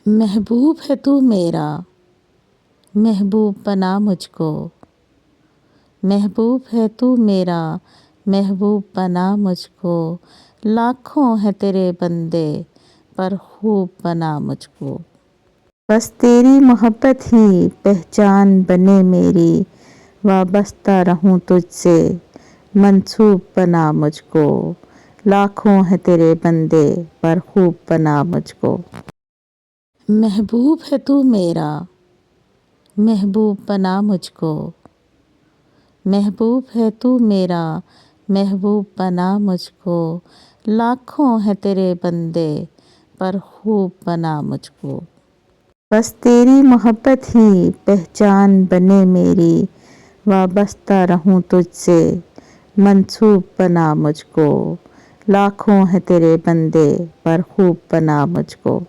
محبوب ہے تو میرا، محبوب بنا مجھ کو۔ محبوب ہے تو میرا، محبوب بنا مجھ کو۔ لاکھوں ہیں تیرے بندے پر خوب بنا مجھ کو۔ بس تیری محبت ہی پہچان بنے میری، وابستہ رہوں تجھ سے منسوب بنا مجھ کو۔ لاکھوں ہیں تیرے بندے پر خوب بنا مجھ کو۔ محبوب ہے تو میرا، محبوب بنا مجھ کو۔ محبوب ہے تو میرا، محبوب بنا مجھ کو۔ لاکھوں ہیں تیرے بندے پر خوب بنا مجھ کو۔ بس تیری محبت ہی پہچان بنے میری، وابستہ رہوں تجھ سے منسوب بنا مجھ کو۔ لاکھوں ہیں تیرے بندے پر خوب بنا مجھ کو۔